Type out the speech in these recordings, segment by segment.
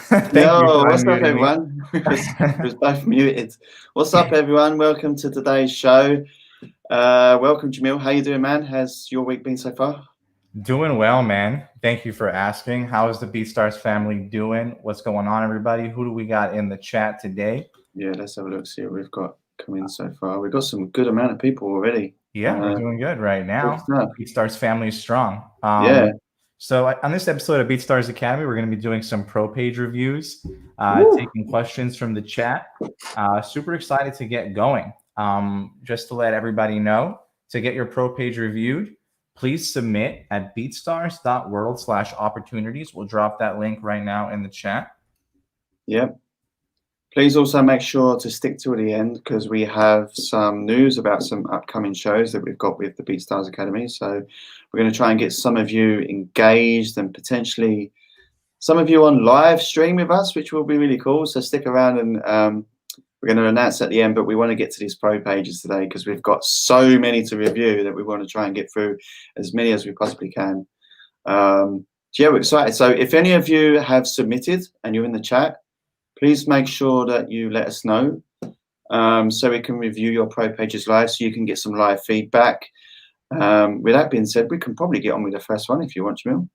Thank you Yo, for what's up, unmuting me. everyone? We was both muted. What's up, everyone? Welcome to today's show. Welcome, Jamil. How you doing, man? Has your week been so far? Doing well, man. Thank you for asking. How is the BeatStars family doing? What's going on, everybody? Who do we got in the chat today? Yeah, let's have a look. See what we've got coming so far. We've got some good amount of people already. Yeah, we're doing good right Good now. stuff. BeatStars family is strong. Yeah. So on this episode of BeatStars Academy, we're going to be doing some pro page reviews, Woo. taking questions from the chat. Super excited to get going. Just to let everybody know, to get your pro page reviewed, please submit at beatstars.world/opportunities. We'll drop that link right now in the chat. Yep. Please also make sure to stick to the end because we have some news about some upcoming shows that we've got with the BeatStars Academy. So we're going to try and get some of you engaged and potentially some of you on live stream with us, which will be really cool. So stick around and we're going to announce at the end, but we want to get to these pro pages today because we've got so many to review that we want to try and get through as many as we possibly can. So yeah, we're excited. So if any of you have submitted and you're in the chat, please make sure that you let us know so we can review your pro pages live so you can get some live feedback. With that being said, we can probably get on with the first one if you want, Jamil.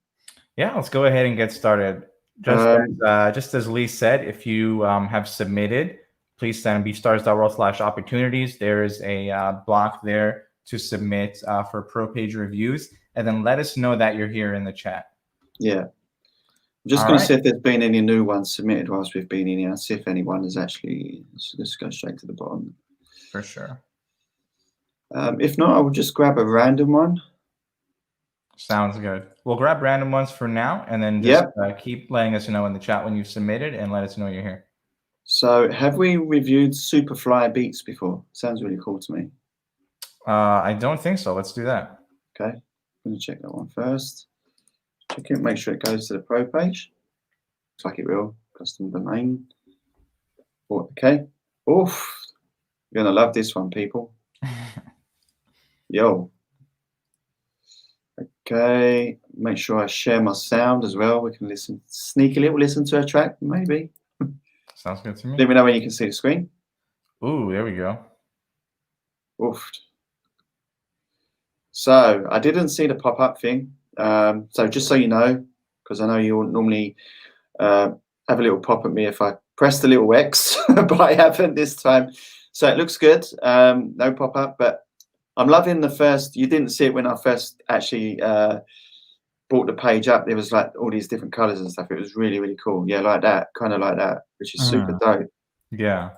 Yeah, let's go ahead and get started. Just as Lee said, if you have submitted, please send beatstars.world/opportunities. There is a block there to submit for pro page reviews, and then let us know that you're here in the chat. Yeah. I'm just going to see if there's been any new ones submitted whilst we've been in here. See if anyone has actually. Let's go straight to the bottom. For sure. If not, I will just grab a random one. Sounds good. We'll grab random ones for now, and then just keep letting us know in the chat when you've submitted, and let us know you're here. So, have we reviewed Superfly beats before? Sounds really cool to me. I don't think so. Let's do that. Okay, I'm going to check that one first. Check it, make sure it goes to the pro page. Looks like it will. Custom domain. Okay. Oof. You're going to love this one, people. Yo. Okay. Make sure I share my sound as well. We can listen, sneak a little listen to a track, maybe. Sounds good to me. Let me know when you can see the screen. Ooh, there we go. Oof. So I didn't see the pop-up thing. So just so you know, because I know you normally have a little pop at me if I press the little X, but I haven't this time. So it looks good. No pop-up, but I'm loving the first. You didn't see it when I first actually brought the page up. There was like all these different colors and stuff. It was really, really cool. Yeah, like that, kind of like that, which is super dope. Yeah.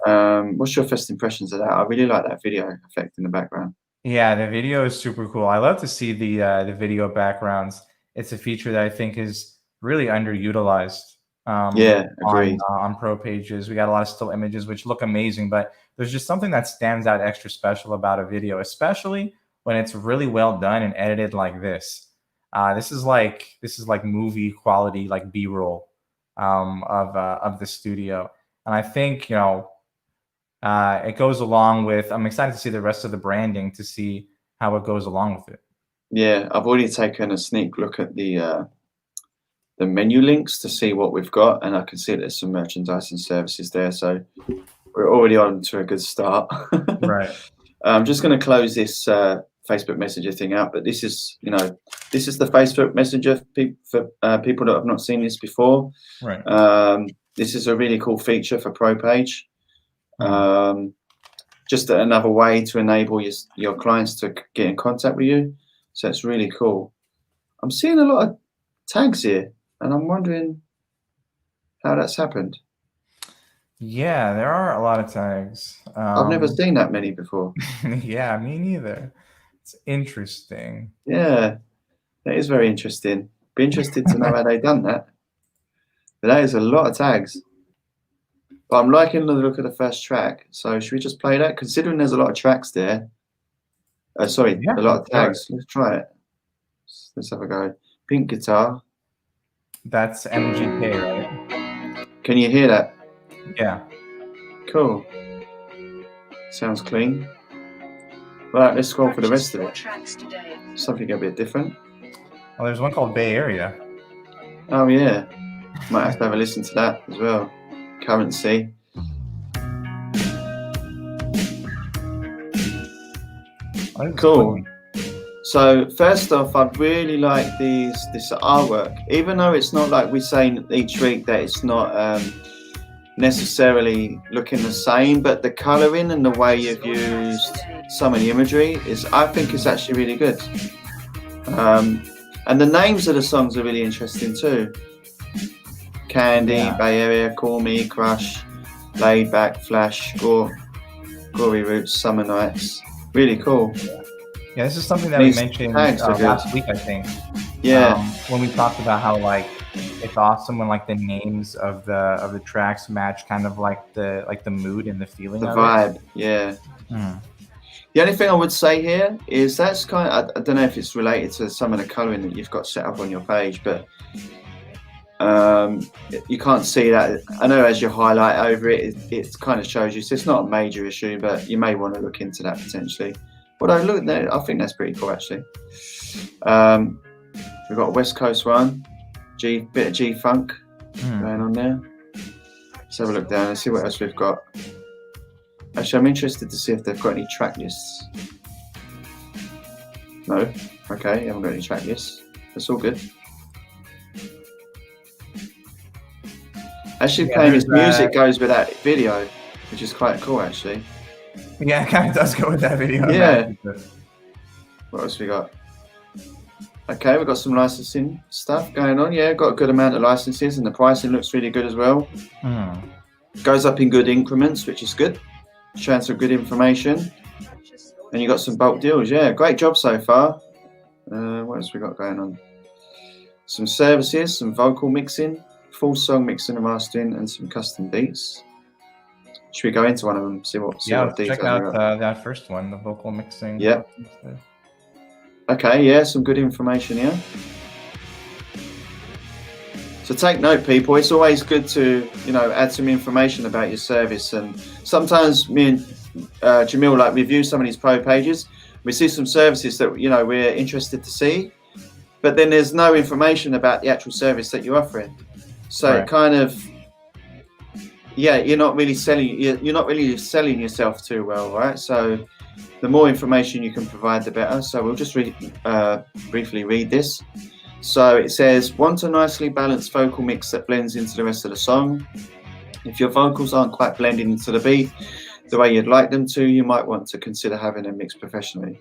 What's your first impressions of that? I really like that video effect in the background. Yeah, the video is super cool. I love to see the video backgrounds. It's a feature that I think is really underutilized. Yeah, agreed. On pro pages, we got a lot of still images which look amazing, but there's just something that stands out extra special about a video, especially when it's really well done and edited like this. This is like movie quality, like B-roll of the studio, and I think it goes along with. I'm excited to see the rest of the branding to see how it goes along with it. Yeah, I've already taken a sneak look at the menu links to see what we've got, and I can see there's some merchandise and services there. So we're already on to a good start. Right. I'm just going to close this Facebook Messenger thing out, but this is this is the Facebook Messenger for people that have not seen this before. Right. This is a really cool feature for Pro Page. Just another way to enable your clients to get in contact with you. So it's really cool. I'm seeing a lot of tags here, and I'm wondering how that's happened. Yeah, there are a lot of tags. I've never seen that many before. Yeah, me neither. It's interesting. Yeah, that is very interesting. Be interested to know how they've done that. But that is a lot of tags. But I'm liking the look of the first track. So should we just play that? Considering there's a lot of tracks there. Sorry, a lot of tags. Let's try it. Let's have a go. Pink guitar. That's MGK, right? Can you hear that? Yeah. Cool. Sounds clean. Right, let's scroll for the rest of it. Something a bit different. Oh, there's one called Bay Area. Oh, yeah. Might have to have a listen to that as well. Currency. Cool. So first off, I really like this artwork, even though it's not like we say each week that it's not necessarily looking the same, but the colouring and the way you've used some of the imagery I think is actually really good. And the names of the songs are really interesting too. Candy, Bay Area, Call Me, Crush, Laid Back, Flash, Gory Roots, Summer Nights. Really cool. Yeah, this is something that we mentioned last week, I think. Yeah. When we talked about how like it's awesome when like the names of the tracks match kind of like the mood and the feeling. The of vibe. It. Yeah. The only thing I would say here is that's kind of, I don't know if it's related to some of the colouring that you've got set up on your page, but you can't see that. I know as you highlight over it kind of shows you. So it's not a major issue, but you may want to look into that potentially. Although look there, I think that's pretty cool actually. We've got a West Coast one, bit of G funk going on there. Let's have a look down and see what else we've got. Actually, I'm interested to see if they've got any track lists. No, okay, haven't got any track lists. That's all good. Actually, playing this music goes with that video, which is quite cool actually. Yeah, it kind of does go with that video. Yeah. What else we got? Okay, we've got some licensing stuff going on. Yeah, got a good amount of licenses, and the pricing looks really good as well. Goes up in good increments, which is good. Showing some good information. And you got some bulk deals. Yeah, great job so far. What else we got going on? Some services, some vocal mixing, full song mixing and mastering, and some custom beats. Should we go into one of them? See what details check out that first one, the vocal mixing. Yeah. Okay, yeah, some good information here. So take note, people. It's always good to, add some information about your service. And sometimes me and Jamil like review some of these pro pages. We see some services that we're interested to see, but then there's no information about the actual service that you're offering. So it kind of, you're not really selling selling yourself too well, right? So the more information you can provide, the better. So we'll just briefly read this. So it says, want a nicely balanced vocal mix that blends into the rest of the song. If your vocals aren't quite blending into the beat the way you'd like them to, you might want to consider having them mixed professionally.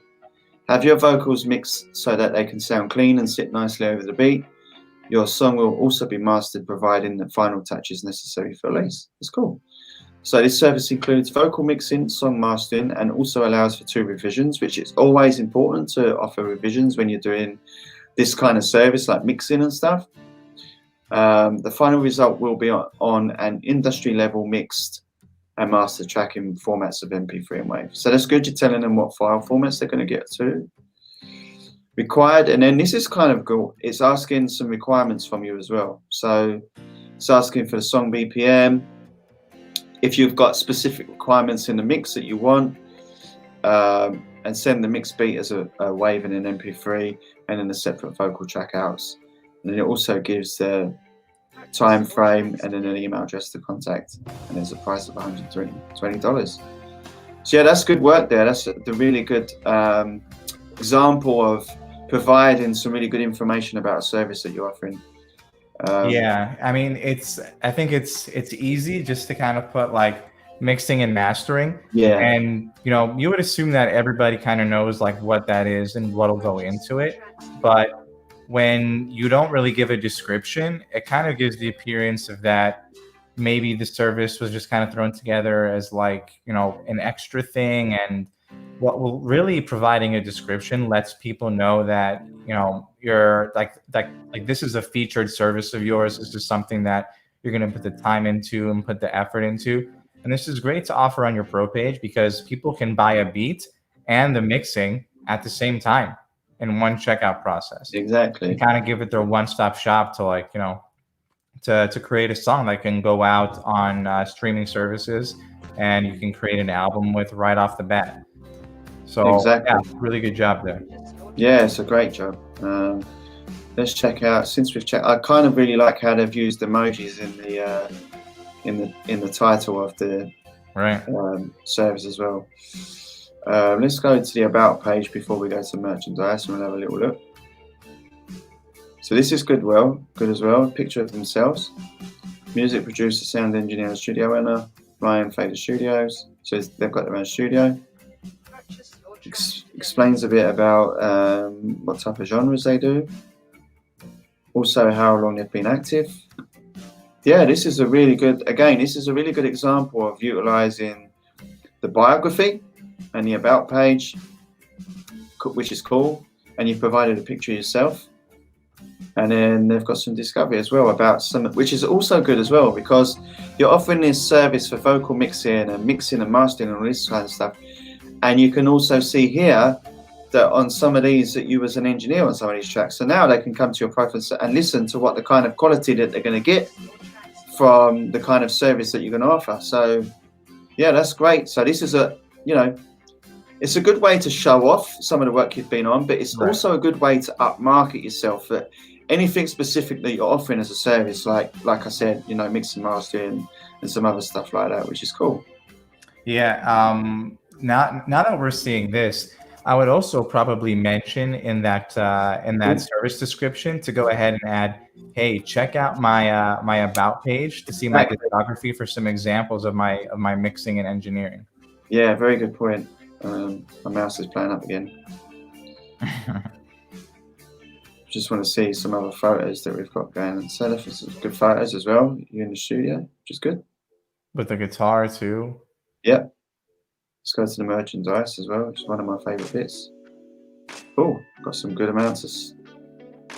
Have your vocals mixed so that they can sound clean and sit nicely over the beat. Your song will also be mastered, providing the final touches necessary for release. That's cool. So this service includes vocal mixing, song mastering, and also allows for 2 revisions, which is always important to offer revisions when you're doing this kind of service like mixing and stuff. The final result will be on an industry level mixed and mastered track in formats of MP3 and WAV. So that's good. You're telling them what file formats they're going to get to. Required, and then this is kind of cool. It's asking some requirements from you as well. So it's asking for the song BPM. If you've got specific requirements in the mix that you want, and send the mix beat as a WAV and an MP3, and then a separate vocal track outs. And then it also gives the time frame and then an email address to contact, and there's a price of $120. So yeah, that's good work there. That's the really good example of providing some really good information about a service that you're offering. I mean, I think it's easy just to kind of put like mixing and mastering. Yeah. And you would assume that everybody kind of knows like what that is and what'll go into it. But when you don't really give a description, it kind of gives the appearance of that maybe the service was just kind of thrown together as like, an extra thing. And what will really providing a description lets people know that, you're like this is a featured service of yours. This is something that you're going to put the time into and put the effort into. And this is great to offer on your pro page because people can buy a beat and the mixing at the same time in one checkout process. Exactly. And kind of give it their one-stop shop to like, to create a song that can go out on streaming services and you can create an album with right off the bat. So exactly. Yeah, really good job there. Yeah, it's a great job. let's check out. Since we've checked, I kind of really like how they've used emojis in the title of the Right. service as well. Let's go to the about page before we go to merchandise, and we'll have a little look. So this is good as well. Picture of themselves. Music producer, sound engineer, and studio owner. Ryan Fader Studios. So they've got their own studio. Explains a bit about what type of genres they do. Also how long they've been active. Yeah, this is a really good, again, this is a really good example of utilizing the biography and the about page, which is cool. And you've provided a picture yourself. And then they've got some discovery as well about some, which is also good as well, because you're offering this service for vocal mixing and mastering and all this kind of stuff. And you can also see here that on some of these that you was an engineer on some of these tracks. So now they can come to your profile and listen to what the kind of quality that they're going to get from the kind of service that you're going to offer. So yeah, that's great. So this is a, you know, it's a good way to show off some of the work you've been on, but it's also a good way to upmarket yourself. That anything specific that you're offering as a service, like I said, you know, mixing, mastering, and some other stuff like that, which is cool. Yeah. Now that we're seeing this, I would also probably mention in that service description to go ahead and add, hey, check out my my about page to see my discography for some examples of my mixing and engineering. Yeah, very good point. My mouse is playing up again. Just want to see some other photos that we've got going. And so there's some good photos as well. You're in the studio, which is good. With the guitar too. Yep. Let's go to the merchandise as well, which is one of my favorite bits. Oh, got some good amounts of,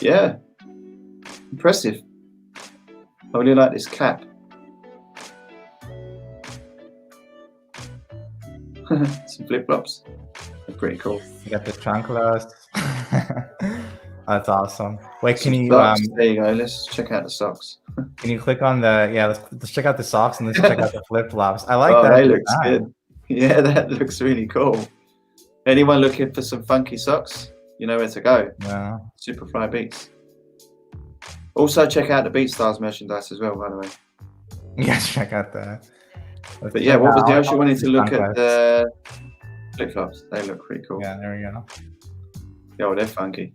yeah, impressive. I really like this cap. Some flip-flops. They're pretty cool. You got the chanclas. That's awesome. Wait, can you there you go. Let's check out the socks. Can you click on the let's check out the socks and let's check out the flip-flops. I like that. They look good. Yeah, that looks really cool. Anyone looking for some funky socks, you know where to go. Yeah. Superfly Beats. Also check out the BeatStars merchandise as well, by the way. Yes, check out that. But yeah, what was the else you wanted to look at? The flip-flops. They look pretty cool. Yeah, there we go. Yeah, well, they're funky.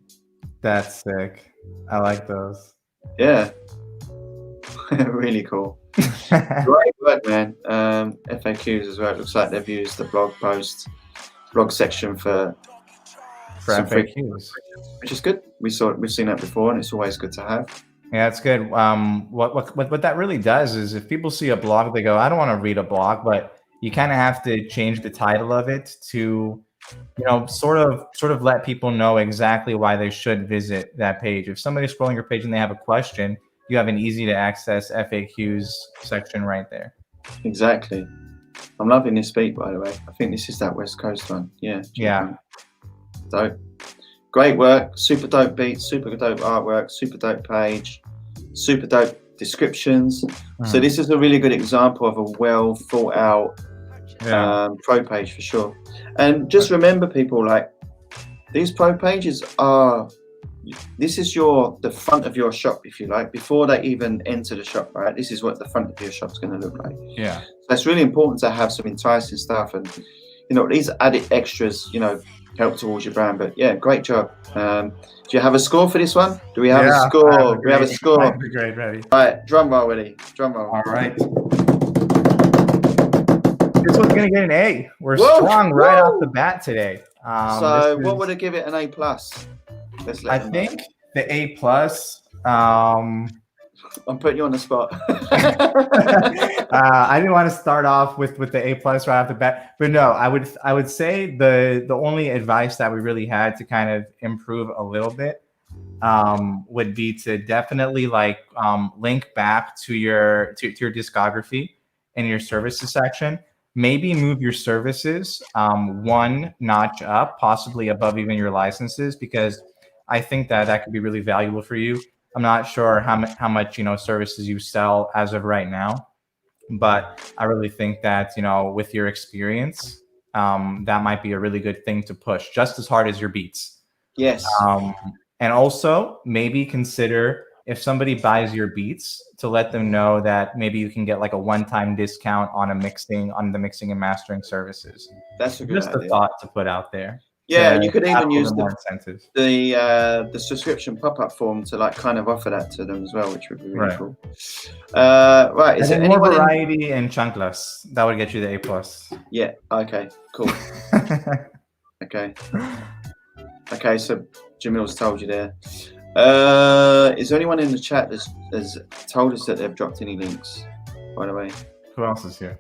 That's sick. I like those. Yeah. Really cool. Great work, man. FAQs as well. It looks like they've used the blog section for FAQs, which is good. We've seen that before, and it's always good to have. Yeah, it's good. What that really does is if people see a blog, they go, I don't want to read a blog, but you kind of have to change the title of it to, you know, sort of let people know exactly why they should visit that page. If somebody's scrolling your page and they have a question, you have an easy to access FAQs section right there. Exactly. I'm loving this beat, by the way. I think this is that West Coast one. Yeah. Yeah. Dope. Great work. Super dope beat. Super dope artwork. Super dope page. Super dope descriptions. So this is a really good example of a well thought out pro page for sure. And just remember, people, like, these pro pages are, this is the front of your shop, if you like, before they even enter the shop, right? This is what the front of your shop's going to look like. Yeah. So it's really important to have some enticing stuff, and, you know, these added extras, you know, help towards your brand. But yeah, great job. Do you have a score for this one? Do we have a score? We have a score. Great, ready. All right, drum roll, ready. Drum roll. All right. This one's gonna get an A. We're strong right off the bat today. So what would I give it an A plus? I think the A plus. I'm putting you on the spot. I didn't want to start off with the A plus right off the bat, but no, I would say the only advice that we really had to kind of improve a little bit would be to definitely link back to your discography in your services section. Maybe move your services one notch up, possibly above even your licenses, because I think that could be really valuable for you. I'm not sure how much, you know, services you sell as of right now, but I really think that, you know, with your experience, that might be a really good thing to push just as hard as your beats. Yes. And also maybe consider, if somebody buys your beats, to let them know that maybe you can get like a one-time discount on the mixing and mastering services. That's a good Just a idea. thought to put out there. Yeah, To you could have even a little use bit more incentive. the subscription pop-up form to like kind of offer that to them as well, which would be really Right. cool. Right, is And there then more anyone variety and chunkless. That would get you the A+. Yeah, okay, cool. Okay. Okay, so Jamil's told you there. Is there anyone in the chat that's has told us that they've dropped any links, by the way? Who else is here?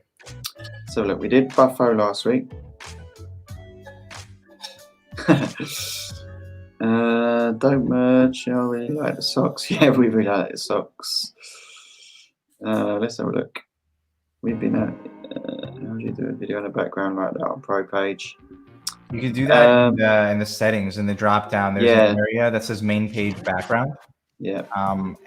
So look, we did Buffo last week. Don't merge. I really like the socks. Yeah, we really like the socks. Let's have a look. We've been at. How do you do a video in the background like that on Pro page? You can do that in the settings, in the drop down. There's Yeah. an area that says main page background. Yeah.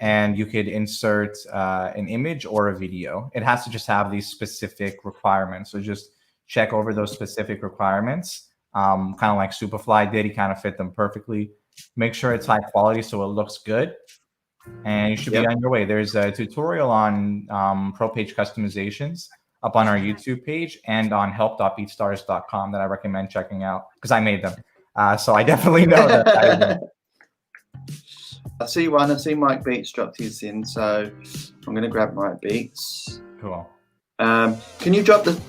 And you could insert an image or a video. It has to just have these specific requirements. So just check over those specific requirements. Kind of like Superfly did. He kind of fit them perfectly. Make sure it's high quality so it looks good. And you should be on your way. There's a tutorial on Pro Page customizations up on our YouTube page and on help.beatstars.com that I recommend checking out because I made them. So I definitely know that. I see one. I see Mike Beats dropped his in, so I'm going to grab Mike Beats. Cool. Can you drop the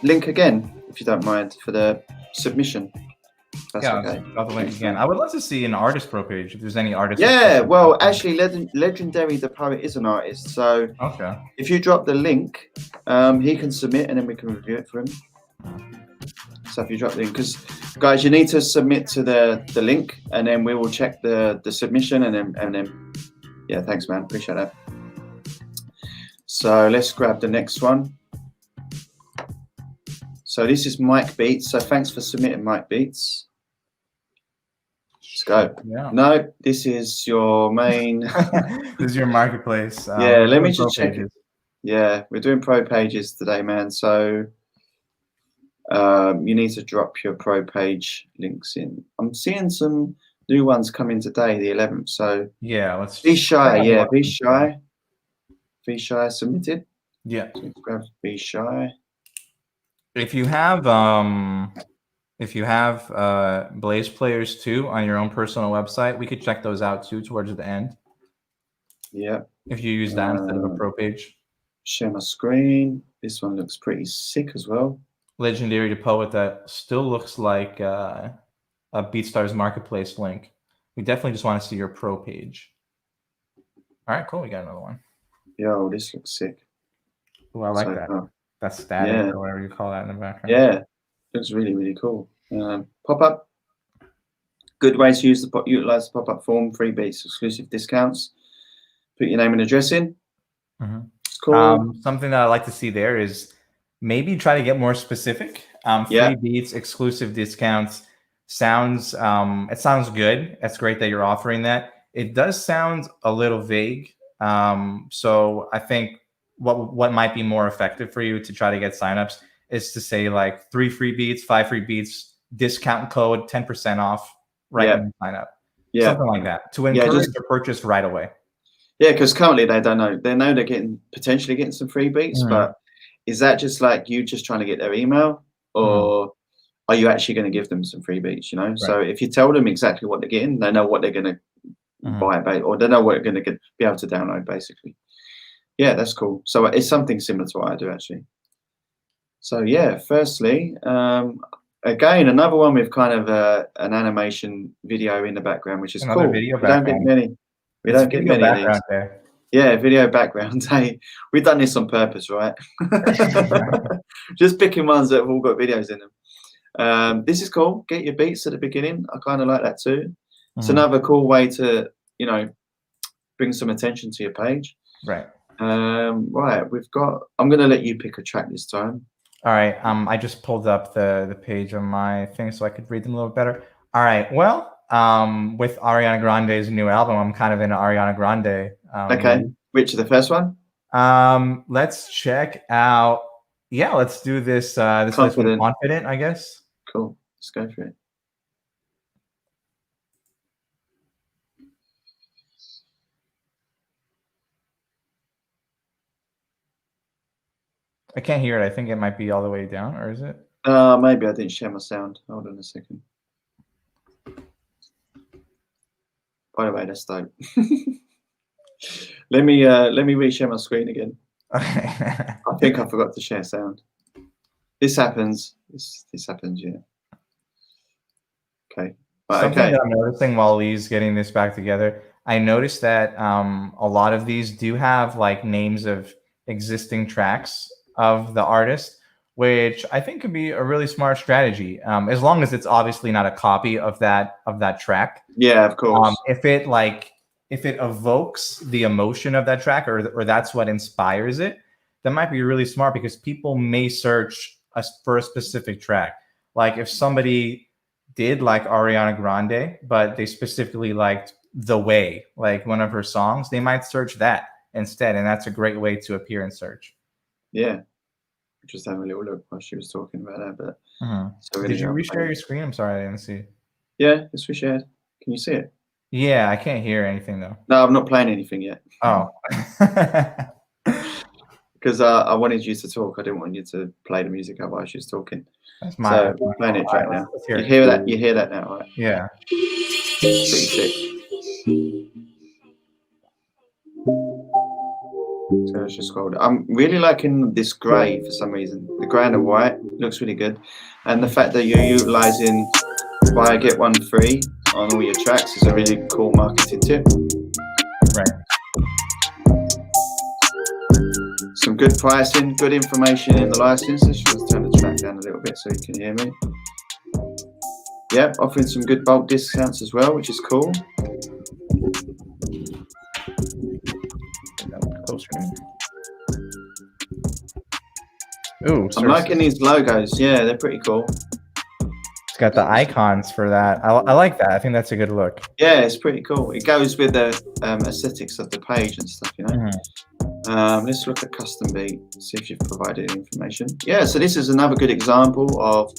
link again, if you don't mind, for the submission? That's okay. Drop the link again. I would love to see an artist pro page if there's any artists. Yeah, well, actually, Legendary the Poet is an artist, so okay. If you drop the link, he can submit and then we can review it for him. So if you drop the link, because guys, you need to submit to the link, and then we will check the submission, and then yeah, thanks, man, appreciate that. So let's grab the next one. So this is Mike Beats. So thanks for submitting, Mike Beats. Let's go. Yeah. No, this is your main. This is your marketplace. Yeah, let me just check it. Yeah, we're doing pro pages today, man. So you need to drop your pro page links in. I'm seeing some new ones coming today, the 11th. So yeah, let's be shy. Yeah, be shy. Be shy submitted. Yeah. So let's grab be shy. If you have Blaze Players 2 on your own personal website, we could check those out too towards the end. Yeah. If you use that instead of a pro page. Share my screen. This one looks pretty sick as well. Legendary the Poet, that still looks like a BeatStars marketplace link. We definitely just want to see your pro page. All right, cool. We got another one. Yo, this looks sick. Oh, I like that. That's static or whatever you call that in the background. Yeah, looks really, really cool. Pop-up. Good way to utilize the pop-up form, free beats, exclusive discounts. Put your name and address in. Mm-hmm. Cool. Something that I like to see there is maybe try to get more specific. Free beats, exclusive discounts. It sounds good. That's great that you're offering that. It does sound a little vague. So I think what might be more effective for you to try to get signups is to say like 3 free beats, 5 free beats, discount code 10% off when you sign up. Yeah. Something like that to encourage the purchase right away. Yeah, because currently they don't know. They know they're potentially getting some free beats, but is that just like you just trying to get their email, or are you actually going to give them some free beats? You know, so if you tell them exactly what they're getting, they know what they're going to buy, or they know what they're going to be able to download, basically. Yeah, that's cool. So it's something similar to what I do, actually. So yeah, firstly, again, another one with kind of an animation video in the background, which is cool. We don't get many. We don't get many of these. There. Yeah, video background. Hey, we've done this on purpose, right? Just picking ones that have all got videos in them. This is cool. Get your beats at the beginning. I kind of like that too. It's another cool way to, bring some attention to your page. Right. Right. I'm going to let you pick a track this time. All right. I just pulled up the page on my thing so I could read them a little better. All right. Well, with Ariana Grande's new album, I'm kind of in Ariana Grande. Okay. Which is the first one? Let's check out. Yeah, let's do this. This is Confident, I guess. Cool. Let's go for it. I can't hear it. I think it might be all the way down, or is it? Maybe I didn't share my sound. Hold on a second. By the way, that's dope. Let me reshare my screen again. Okay. I think I forgot to share sound. This happens. This happens, yeah. Okay. Right, Something okay. that I'm noticing while Lee's getting this back together, I noticed that a lot of these do have like names of existing tracks of the artist, which I think could be a really smart strategy, as long as it's obviously not a copy of that track. Yeah, of course. If it evokes the emotion of that track, or that's what inspires it, that might be really smart because people may search for a specific track. Like if somebody did like Ariana Grande, but they specifically liked The Way, like one of her songs, they might search that instead, and that's a great way to appear in search. Yeah. Just having a little look while she was talking about that, but so Did you reshare your screen? I'm sorry, I didn't see. Yeah, it's reshared. Can you see it? Yeah, I can't hear anything though. No, I'm not playing anything yet. Oh. Because I wanted you to talk. I didn't want you to play the music out while she was talking. That's my so we're playing it right now. let's hear You it. hear that? You hear that now, right? Yeah. Pretty sick. So let's just scroll. I'm really liking this grey for some reason. The grey and the white looks really good, and the fact that you're utilizing buy get one free on all your tracks is a really cool marketing tip. Right. Some good pricing, good information in the license. Let's just turn the track down a little bit so you can hear me. Yep, offering some good bulk discounts as well, which is cool. Closer. Ooh, I'm liking these logos. Yeah, they're pretty cool. It's got the icons for that. I like that. I think that's a good look. Yeah, it's pretty cool. It goes with the aesthetics of the page and stuff, you know. Let's look at custom beat, see if you've provided information. Yeah, so this is another good example of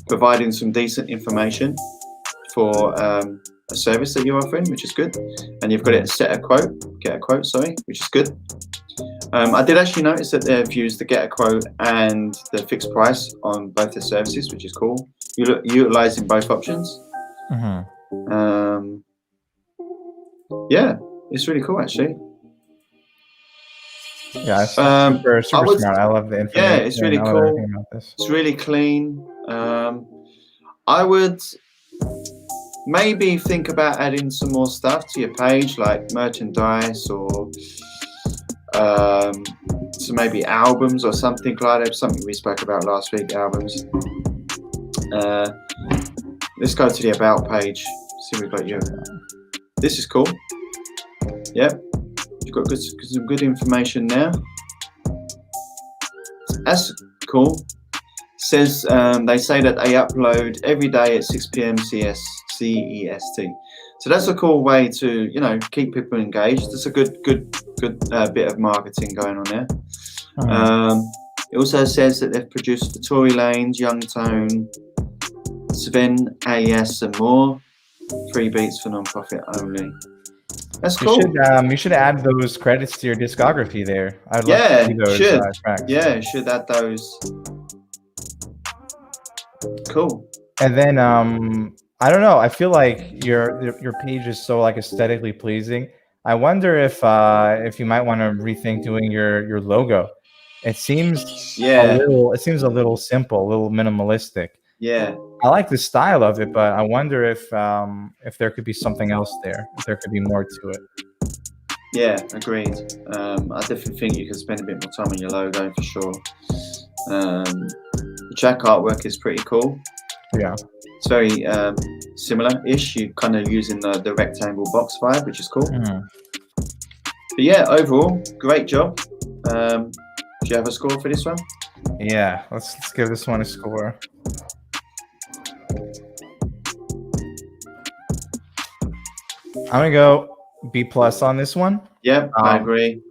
providing some decent information for a service that you're offering, which is good. And you've got it get a quote, sorry, which is good. I did actually notice that they've used the get a quote and the fixed price on both the services, which is cool. You're utilizing both options. Yeah, it's really cool actually. Yeah, it's super smart. I love the information. Yeah, it's really cool. It's really clean. I would maybe think about adding some more stuff to your page, like merchandise or so maybe albums or something like that. Something we spoke about last week, albums. Let's go to the about page. See, we've got you. This is cool. Yep. You've got some good information now. That's cool. Says they say that they upload every day at 6 p.m. CEST. So that's a cool way to, you know, keep people engaged. That's a good bit of marketing going on there. It also says that they've produced for Tory Lanez, Young Tone, Sven, AS, and more. Free beats for non-profit only. That's cool. You should add those credits to your discography there. I'd love to see those tracks. Yeah, should add those. Cool. And then I don't know. I feel like your page is so like aesthetically pleasing. I wonder if you might want to rethink doing your logo. It seems a little simple, a little minimalistic. Yeah. I like the style of it, but I wonder if there could be something else there. If there could be more to it. Yeah, agreed. I definitely think you can spend a bit more time on your logo for sure. The track artwork is pretty cool. Yeah. It's very similar-ish. You're kind of using the rectangle box vibe, which is cool. But yeah, overall, great job. Do you have a score for this one? Yeah, let's give this one a score. I'm gonna go B+ on this one. Yep, I agree.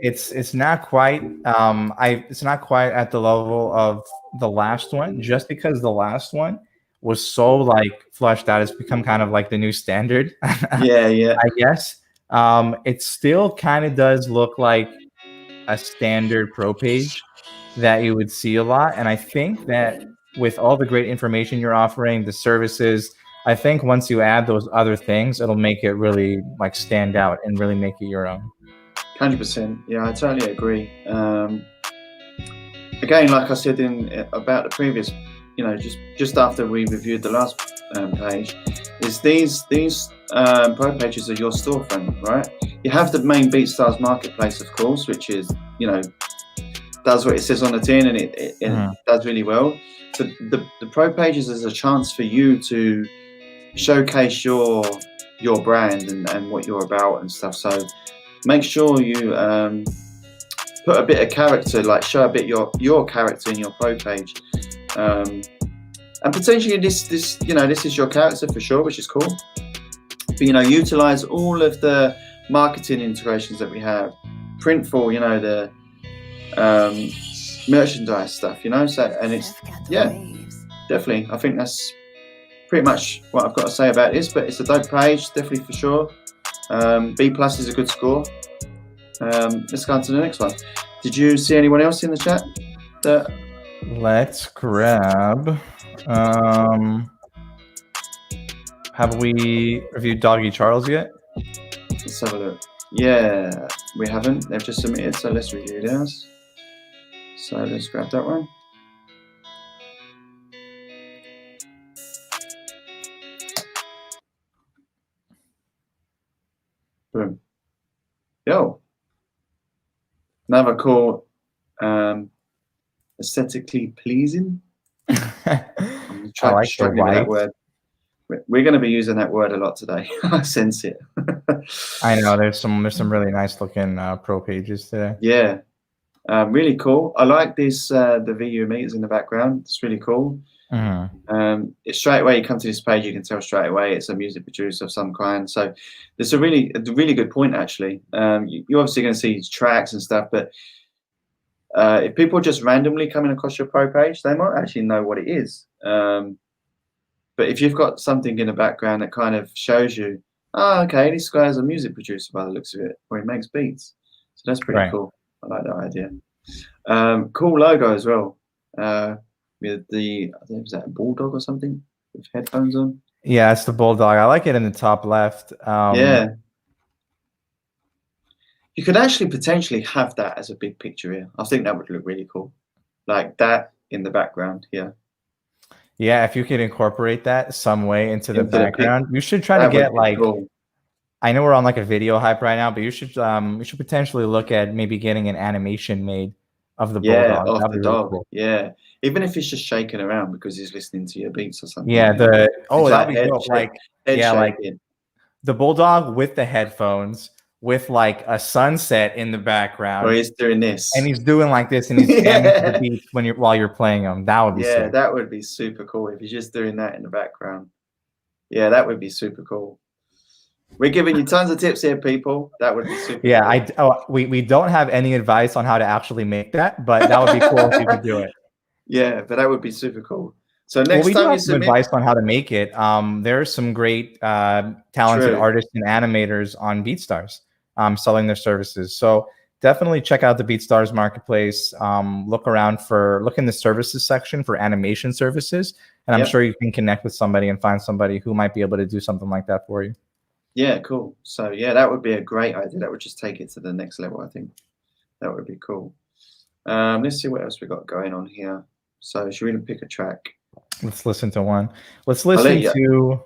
It's not quite it's not quite at the level of the last one, just because the last one was so like fleshed out. It's become kind of like the new standard. Yeah. I guess. It still kind of does look like a standard pro page, that you would see a lot. And I think that with all the great information you're offering, the services, I think once you add those other things, it'll make it really like stand out and really make it your own. 100%. Yeah, I totally agree. Again, like I said about the previous, just after we reviewed the last page, is these pro pages are your storefront, right? You have the main BeatStars marketplace, of course, which is does what it says on the tin, and it does really well. But the pro pages is a chance for you to showcase your brand and what you're about and stuff. So make sure you put a bit of character, like show a bit your character in your pro page, and potentially this is your character for sure, which is cool. But utilize all of the marketing integrations that we have, Printful, the merchandise stuff, so, and it's definitely, I think that's pretty much what I've got to say about this. But it's a dope page, definitely, for sure. B+ is a good score. Let's go on to the next one. Did you see anyone else in the chat? Let's grab. Have we reviewed Doggy Charles yet? Let's have a look. Yeah, we haven't. They've just submitted, so let's review theirs. So let's grab that one. Boom. Yo. Another cool, aesthetically pleasing. I'm trying to struggle with that word. We're going to be using that word a lot today. I sense it. I know there's some really nice looking pro pages today. Yeah, really cool. I like this the VU meters in the background. It's really cool. It's straight away you come to this page, you can tell straight away it's a music producer of some kind. So it's a really good point, actually. You're obviously going to see tracks and stuff, but if people are just randomly coming across your pro page, they might actually know what it is. But if you've got something in the background that kind of shows you, oh, okay, this guy's a music producer by the looks of it, or he makes beats. So that's pretty cool. I like that idea. Cool logo as well. With I think was that a bulldog or something with headphones on? Yeah, it's the bulldog. I like it in the top left. Yeah. You could actually potentially have that as a big picture here. I think that would look really cool. Like that in the background here. Yeah, if you could incorporate that some way into the background, you should try to get like. Cool. I know we're on like a video hype right now, but you should potentially look at maybe getting an animation made of the bulldog. Of the dog. Really cool. Yeah, even if it's just shaking around because he's listening to your beats or something. Yeah, that'd be cool. Like the bulldog with the headphones, with like a sunset in the background. Or he's doing this. And he's doing like this, and he's jamming the beats while you're playing them. That would be sick. That would be super cool if he's just doing that in the background. Yeah, that would be super cool. We're giving you tons of tips here, people. That would be super cool. We don't have any advice on how to actually make that, but that would be cool if you could do it. Yeah, but that would be super cool. So next time you submit advice on how to make it. There's some great talented artists and animators on BeatStars selling their services. So definitely check out the BeatStars marketplace. Look in the services section for animation services, and I'm sure you can connect with somebody and find somebody who might be able to do something like that for you. Yeah, cool. So yeah, that would be a great idea. That would just take it to the next level, I think. That would be cool. Let's see what else we got going on here. So should we pick a track? Let's listen to one. Let's listen to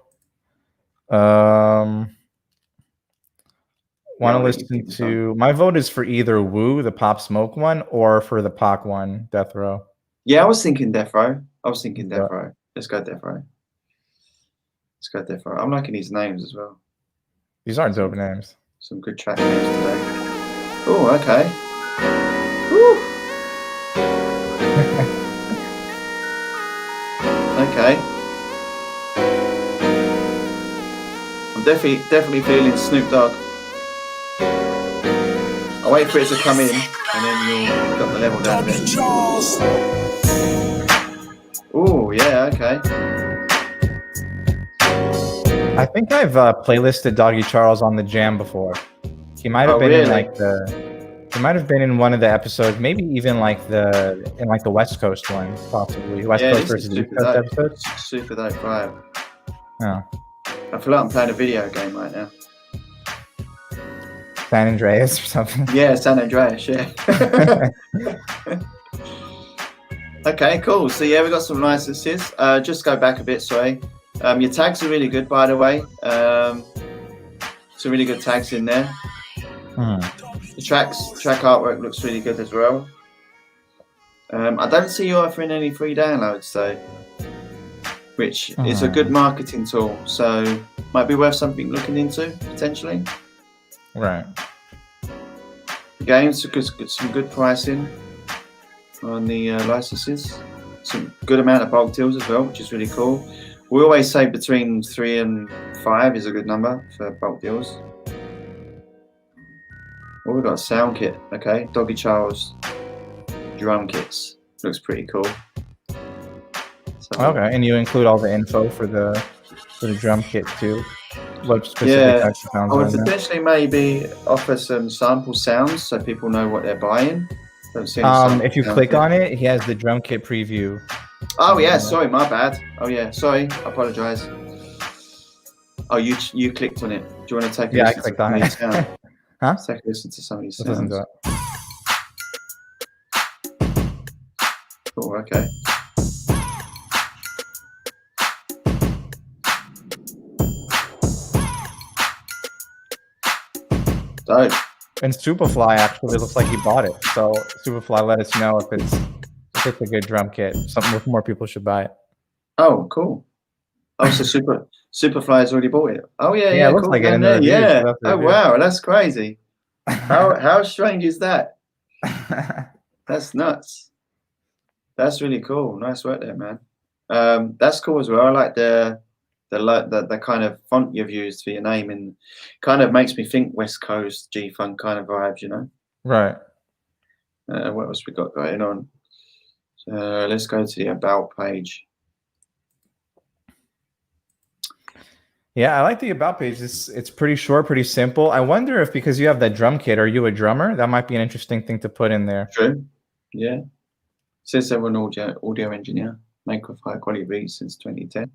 want to listen to, my vote is for either Woo, the Pop Smoke one, or for the Pac one, Death Row. Yeah, I was thinking Death Row. Let's go Death Row. I'm liking these names as well. These aren't dope names. Some good track names today. Oh, okay. Woo. Okay. I'm definitely feeling Snoop Dogg. I'll wait for it to come in, and then you'll drop the level down a bit. Oh, yeah, okay. I think I've playlisted Doggy Charles on the jam before. He might have been in like the It might have been in one of the episodes, maybe even like in like the West Coast one, possibly West Yeah, Coast this is versus East super Coast dope. episode. Super dope vibe. Oh, I feel like I'm playing a video game right now. San Andreas or something. Yeah, San Andreas. Yeah. Okay, cool. So yeah, we got some licenses. Just go back a bit. Sorry. Your tags are really good, by the way. Some really good tags in there. The track artwork looks really good as well. I don't see you offering any free downloads though, which is a good marketing tool. So might be worth something looking into potentially. Right. Again, some good pricing on the licenses. Some good amount of bulk deals as well, which is really cool. We always say between 3 and 5 is a good number for bulk deals. Oh, we've got a sound kit. Okay, Doggy Charles drum kits. Looks pretty cool. So, Okay, and you include all the info for the drum kit too. What specific yeah, types of sounds I are would in there? potentially maybe offer some sample sounds so people know what they're buying. Don't see any sample If you sounds click here. on it, he has the drum kit preview. Oh yeah, sorry, my bad. Oh yeah, sorry, I apologise. Oh, you clicked on it. Do you want to take a Yeah, I listen to clicked some on of it. these sounds? Huh? Take a listen to some of these Let's listen sounds. to it. Cool, okay. Dope. And Superfly actually looks like he bought it. So Superfly, let us know if it's a good drum kit. Something more people should buy it. Oh, cool. Oh, so Superfly's already bought it. Oh yeah, Yeah, it looks cool. like it Down in the there, reviews. yeah. That's the Oh review. wow, that's crazy. How strange is that? That's nuts. That's really cool. Nice work there, man. That's cool as well. I like the kind of font you've used for your name, and kind of makes me think West Coast G-Funk kind of vibes, you know. Right. What else we got going on? Let's go to the about page. Yeah, I like the about page. It's pretty short, pretty simple. I wonder if because you have that drum kit, are you a drummer? That might be an interesting thing to put in there. True. Yeah. Says they were an audio engineer, maker of high quality beats since 2010.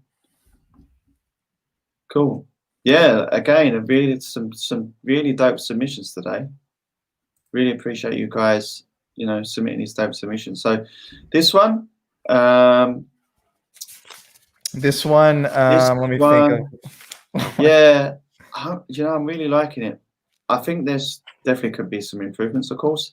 Cool. Yeah, again, really some really dope submissions today. Really appreciate you guys, you know, submitting these dope submissions. So this one, let me think of. Yeah, you know, I'm really liking it. I think there's definitely could be some improvements, of course.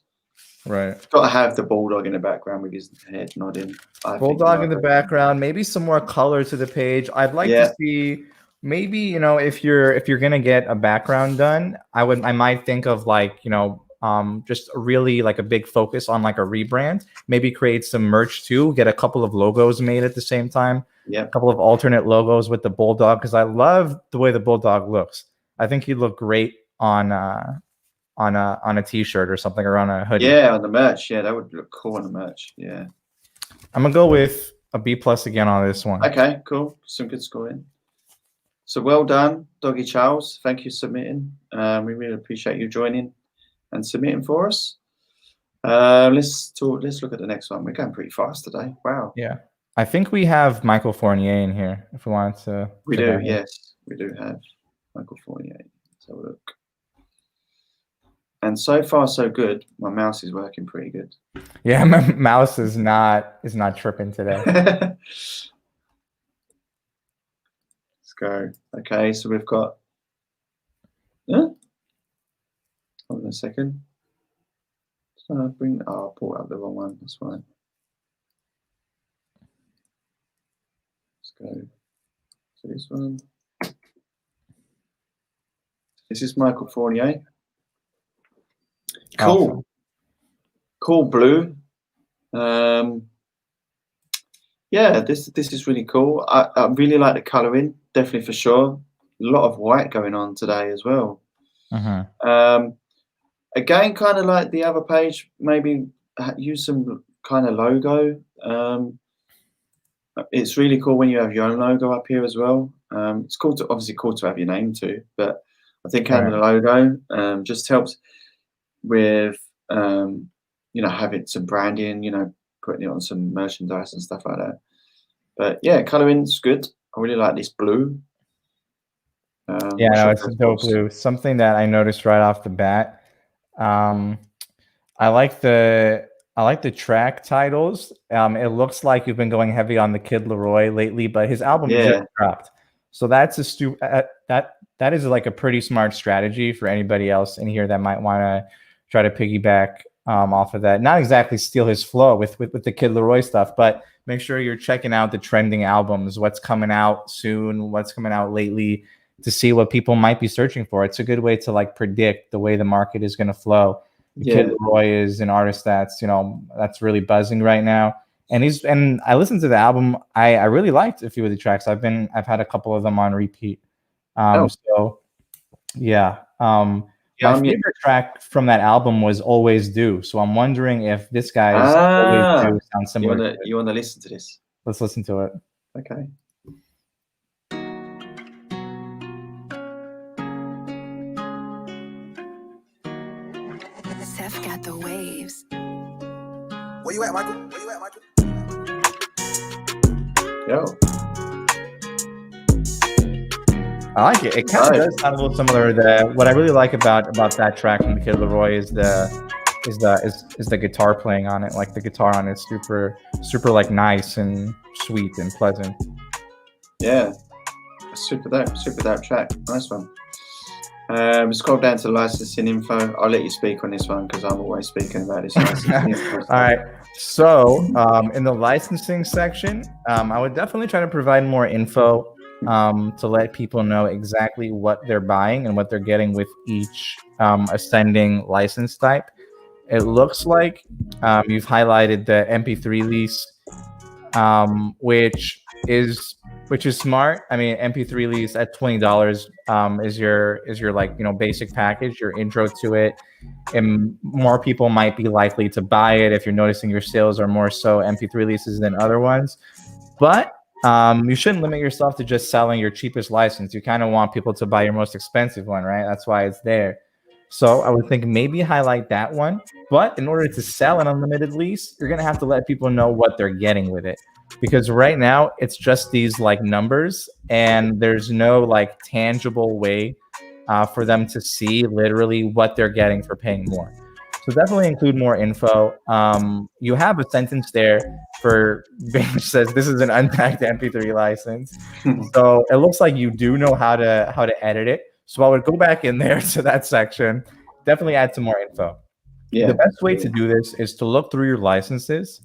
Right. Got to have the bulldog in the background with his head nodding. Bulldog in the background, maybe some more color to the page. I'd like to see maybe, you know, if you're gonna get a background done, I might think of like, you know, just really like a big focus on like a rebrand. Maybe create some merch too. Get a couple of logos made at the same time. Yeah. A couple of alternate logos with the bulldog because I love the way the bulldog looks. I think he'd look great on a t-shirt or something, or on a hoodie. Yeah, on the merch. Yeah, that would look cool on the merch. Yeah. I'm gonna go with a B+ again on this one. Okay, cool. Some good scoring. So well done, Doggy Charles. Thank you for submitting. We really appreciate you joining and submitting for us. Let's look at the next one. We're going pretty fast today. Wow. Yeah. I think we have Michael Fournier in here if we wanted to. We do, yes. We do have Michael Fournier. Let's have a look. And so far, so good. My mouse is working pretty good. Yeah, my mouse is not tripping today. Let's go. Okay, so we've got. Hold on a second. I'll pull out the wrong one. That's fine. Let's go to this one. This is Michael Fournier. Cool. Awesome. Cool blue. Yeah, this is really cool. I really like the colouring, definitely for sure. A lot of white going on today as well. Again, kind of like the other page, maybe use some kind of logo. It's really cool when you have your own logo up here as well. It's obviously cool to have your name too, but I think having a logo just helps with you know, having some branding, you know, putting it on some merchandise and stuff like that. But yeah, coloring's good. I really like this blue. Yeah, What's no, your it's a first dope thoughts? blue. Something that I noticed right off the bat. Um, I like the I like the track titles. It looks like you've been going heavy on the Kid Leroy lately, but his album just Yeah, dropped. So that's that is like a pretty smart strategy for anybody else in here that might want to try to piggyback off of that. Not exactly steal his flow with the Kid Leroy stuff, but make sure you're checking out the trending albums, what's coming out soon, what's coming out lately, to see what people might be searching for. It's a good way to like predict the way the market is going to flow. Kid yeah. Leroy is an artist that's that's really buzzing right now, and I listened to the album. I really liked a few of the tracks. I've had a couple of them on repeat. Oh, So yeah. yeah. My favorite track from that album was "Always Do." So I'm wondering if this guy's "Always Ah, Do" sounds similar to it. you wanna listen to this? Let's listen to it. Okay. Seth got the waves. Where you at, Michael? Where you at, Michael? Yo. I like it. It kind of Right. does sound a little similar. What I really like about that track from the Kid Leroy is the guitar playing on it. Like the guitar on it is super like nice and sweet and pleasant. Yeah. Super dope track. Nice one. Scroll down to licensing info. I'll let you speak on this one because I'm always speaking about this licensing info. All right. So in the licensing section, I would definitely try to provide more info to let people know exactly what they're buying and what they're getting with each ascending license type. It looks like you've highlighted the MP3 lease, which is smart. I mean, MP3 lease at $20 is your like basic package, your intro to it, and more people might be likely to buy it if you're noticing your sales are more so MP3 leases than other ones. But you shouldn't limit yourself to just selling your cheapest license. You kind of want people to buy your most expensive one, right? That's why it's there. So I would think maybe highlight that one. But in order to sell an unlimited lease, you're gonna have to let people know what they're getting with it. Because right now it's just these like numbers, and there's no like tangible way for them to see literally what they're getting for paying more. So definitely include more info. You have a sentence there for which says this is an untagged MP3 license. So it looks like you do know how to edit it. So I would go back in there to that section, definitely add some more info. Yeah. The best way to do this is to look through your licenses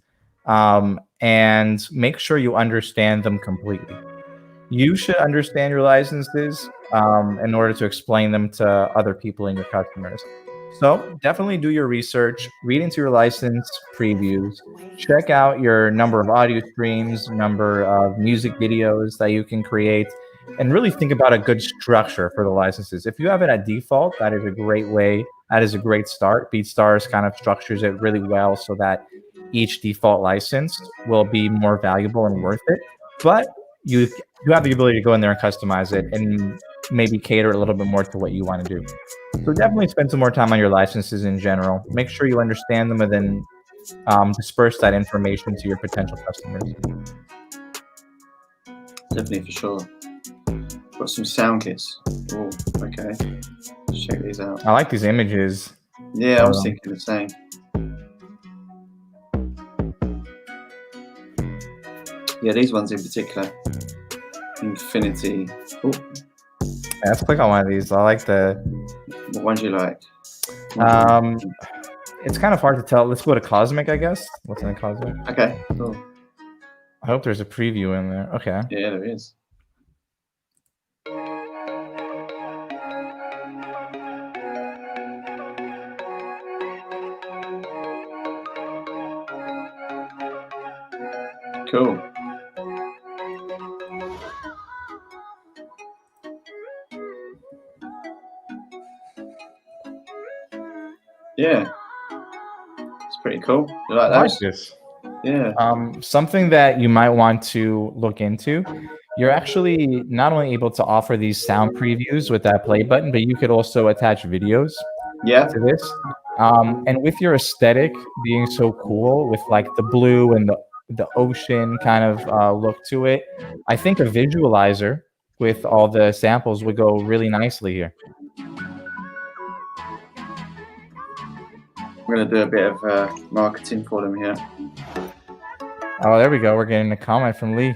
and make sure you understand them completely. You should understand your licenses in order to explain them to other people and your customers. So definitely do your research, read into your license previews, check out your number of audio streams, number of music videos that you can create, and really think about a good structure for the licenses. If you have it at default, that is a great way. That is a great start. BeatStars kind of structures it really well so that each default license will be more valuable and worth it. But you have the ability to go in there and customize it and maybe cater a little bit more to what you want to do. So definitely spend some more time on your licenses in general. Make sure you understand them and then disperse that information to your potential customers. Definitely for sure. Got some sound kits. Oh, okay. Let's check these out. I like these images. Yeah, I was thinking the same. Yeah, these ones in particular. Infinity. Oh, Yeah, let's click on one of these. I like the. what ones you like? It's kind of hard to tell. Let's go to Cosmic, I guess. What's in the Cosmic? Okay, cool. I hope there's a preview in there. Okay. Yeah, there is. Cool. Yeah, it's pretty cool. You like I like those? this. Yeah. Something that you might want to look into. You're actually not only able to offer these sound previews with that play button, but you could also attach videos Yeah. to this. And with your aesthetic being so cool, with like the blue and the ocean kind of look to it, I think a visualizer with all the samples would go really nicely here. We're going to do a bit of marketing for them here. Oh, there we go. We're getting a comment from Lee.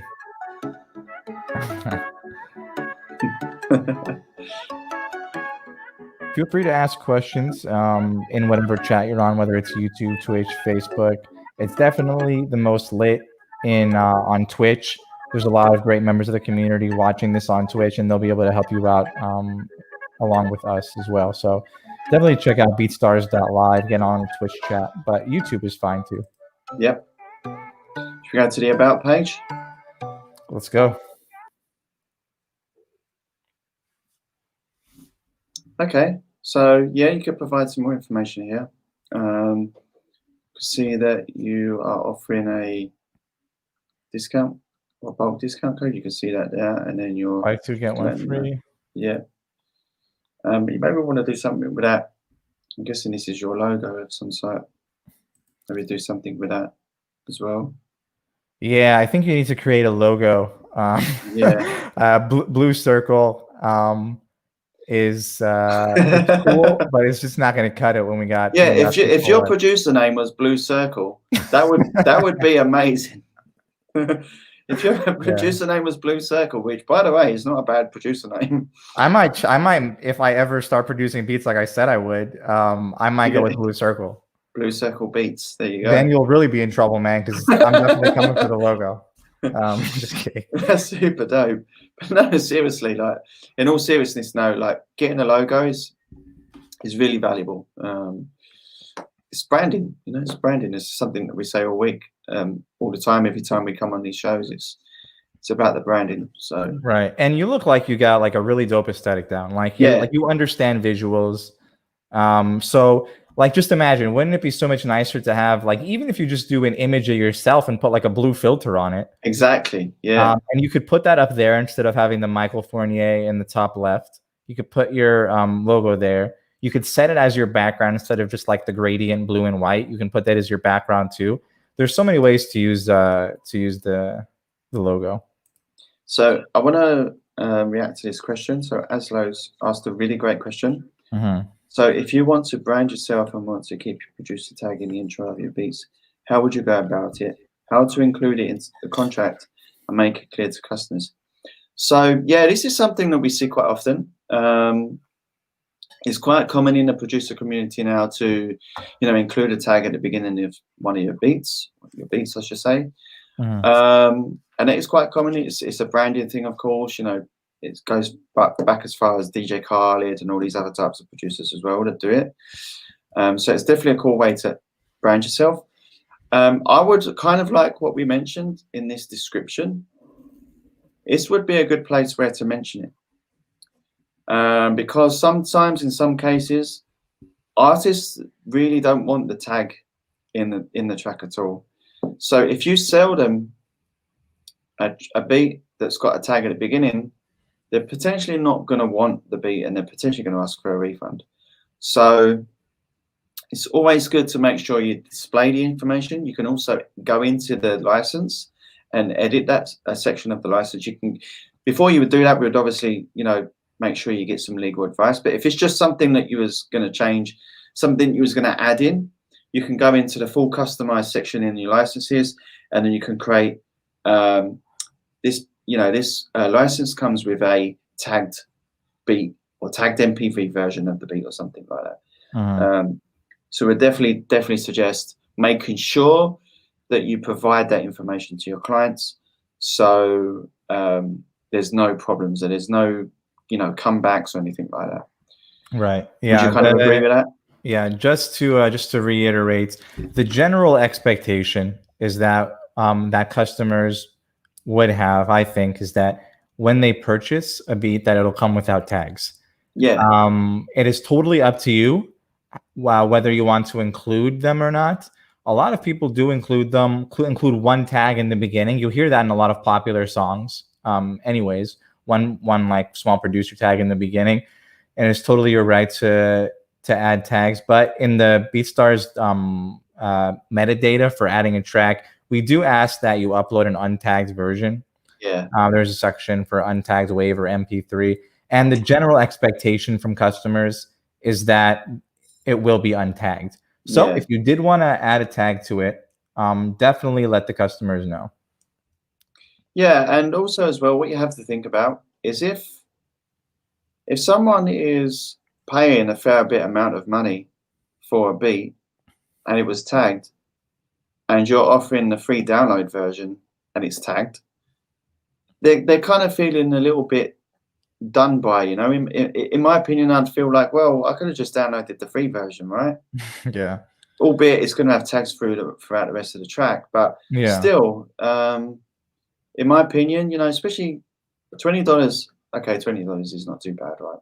Feel free to ask questions in whatever chat you're on, whether it's YouTube, Twitch, Facebook. It's definitely the most lit on Twitch. There's a lot of great members of the community watching this on Twitch, and they'll be able to help you out along with us as well. So definitely check out BeatStars.live, get on Twitch chat, but YouTube is fine too. Yep. Should we go to the About page? Let's go. Okay, so yeah, you could provide some more information here. See that you are offering a discount or bulk discount code. You can see that there, and then you're Buy two get one free. Yeah. You maybe want to do something with that. I'm guessing this is your logo of some sort. Maybe do something with that as well. Yeah, I think you need to create a logo. Yeah. Blue circle. Is cool, but it's just not going to cut it when we got. Yeah, if your producer name was Blue Circle, that would be amazing. If your producer name was Blue Circle, which by the way is not a bad producer name. I might if I ever start producing beats like I said I would. I might go with Blue Circle. Blue Circle Beats. There you go. Then you'll really be in trouble, man, because I'm definitely coming for the logo. Just kidding. That's super dope. But no, seriously, like in all seriousness, no, like getting a logo is really valuable. It's branding, you know, it's branding. It's something that we say all week, all the time, every time we come on these shows. It's about the branding. So right. And you look like you got like a really dope aesthetic down. Like you understand visuals. So like, just imagine, wouldn't it be so much nicer to have, like, even if you just do an image of yourself and put like a blue filter on it. Exactly. Yeah. And you could put that up there instead of having the Michael Fournier in the top left. You could put your logo there. You could set it as your background instead of just like the gradient blue and white. You can put that as your background too. There's so many ways to use the logo. So I want to react to this question. So Aslo's asked a really great question. Mm-hmm. So if you want to brand yourself and want to keep your producer tag in the intro of your beats, how would you go about it? How to include it in the contract and make it clear to customers? So yeah, this is something that we see quite often. It's quite common in the producer community now to, you know, include a tag at the beginning of one of your beats, I should say. Mm-hmm. And it is quite common. It's a branding thing, of course. You know, it goes back as far as DJ Khaled and all these other types of producers as well that do it. So it's definitely a cool way to brand yourself. I would kind of like what we mentioned in this description. This would be a good place where to mention it. Because sometimes in some cases, artists really don't want the tag in the track at all. So if you sell them a beat that's got a tag at the beginning, they're potentially not going to want the beat and they're potentially going to ask for a refund. So it's always good to make sure you display the information. You can also go into the license and edit that section of the license. You can, before you would do that, we would obviously, you know, make sure you get some legal advice. But if it's just something that you was going to change, something you was going to add in, you can go into the full customized section in your licenses, and then you can create this. You know, this license comes with a tagged beat or tagged MP3 version of the beat or something like that. Uh-huh. So we definitely suggest making sure that you provide that information to your clients, so there's no problems and there's no, you know, comebacks or anything like that. Right. Yeah. Would you kind of agree with that? Yeah. Just to reiterate, the general expectation is that that customers would have, I think, is that when they purchase a beat, that it'll come without tags. Yeah. It is totally up to you whether you want to include them or not. A lot of people do include one tag in the beginning. You'll hear that in a lot of popular songs. Anyways, one like small producer tag in the beginning, and it's totally your right to to add tags, but in the BeatStars metadata for adding a track, we do ask that you upload an untagged version. Yeah. There's a section for untagged WAV or MP3, and the general expectation from customers is that it will be untagged. So Yeah. if you did want to add a tag to it, definitely let the customers know. Yeah, and also as well, what you have to think about is if someone is paying a fair bit amount of money for a beat and it was tagged, and you're offering the free download version and it's tagged, they're kind of feeling a little bit done by, you know. In my opinion, I'd feel like, well, I could have just downloaded the free version, right? Yeah. Albeit it's going to have tags throughout the rest of the track, but still, in my opinion, you know, especially $20. Okay, $20 is not too bad, right?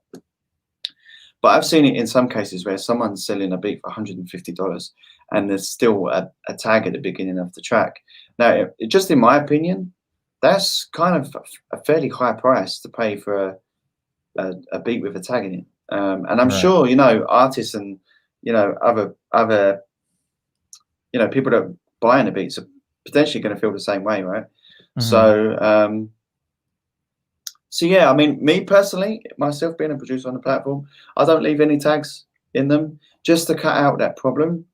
But I've seen it in some cases where someone's selling a beat for $150 and there's still a tag at the beginning of the track. Now, just in my opinion, that's kind of a fairly high price to pay for a beat with a tag in it. And I'm sure, you know, artists and, you know, other, you know, people that are buying the beats are potentially going to feel the same way, right? So yeah, I mean, me personally, myself being a producer on the platform, I don't leave any tags in them just to cut out that problem.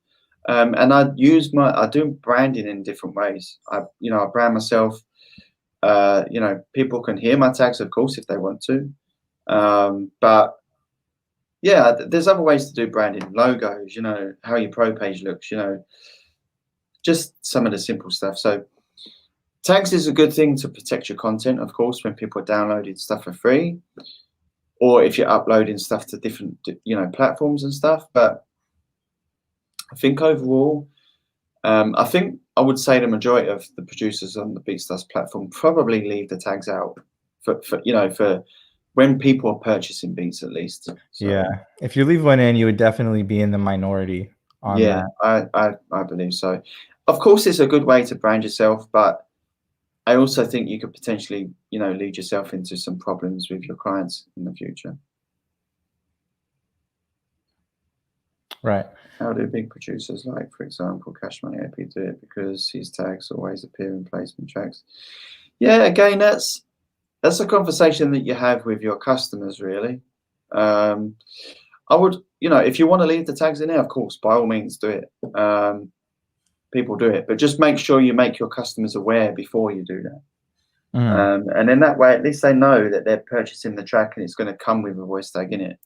And I do branding in different ways. I brand myself. You know, people can hear my tags, of course, if they want to. But yeah, there's other ways to do branding, logos, you know, how your pro page looks, you know, just some of the simple stuff. So tags is a good thing to protect your content, of course, when people are downloading stuff for free, or if you're uploading stuff to different, you know, platforms and stuff. But I think overall, I think I would say the majority of the producers on the BeatStars platform probably leave the tags out for you know, for when people are purchasing beats, at least. So, yeah, if you leave one in, you would definitely be in the minority on that. I believe so. Of course, it's a good way to brand yourself, but I also think you could potentially, you know, lead yourself into some problems with your clients in the future. Right. How do big producers like, for example, Cash Money AP do it? Because his tags always appear in placement tracks. Yeah, again, that's a conversation that you have with your customers, really. I would, you know, if you want to leave the tags in there, of course, by all means do it. People do it, but just make sure you make your customers aware before you do that. And then that way, at least they know that they're purchasing the track and it's going to come with a voice tag in it.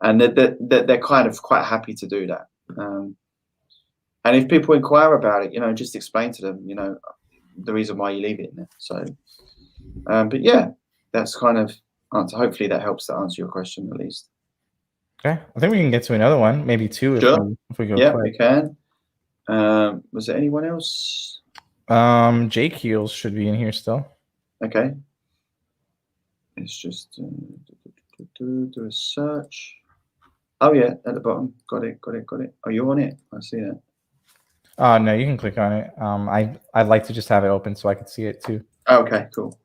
And that they're kind of quite happy to do that. And if people inquire about it, you know, just explain to them, you know, the reason why you leave it in there. So, but yeah, that's kind of answer. Hopefully that helps to answer your question at least. Okay, I think we can get to another one, maybe two if we go yeah, quick. We can. Was there anyone else? Jake Heels should be in here still. Okay. Let's just do a search. Oh yeah, at the bottom. Got it. Are you on it? I see that. No, you can click on it. I'd like to just have it open so I can see it too. Okay, cool.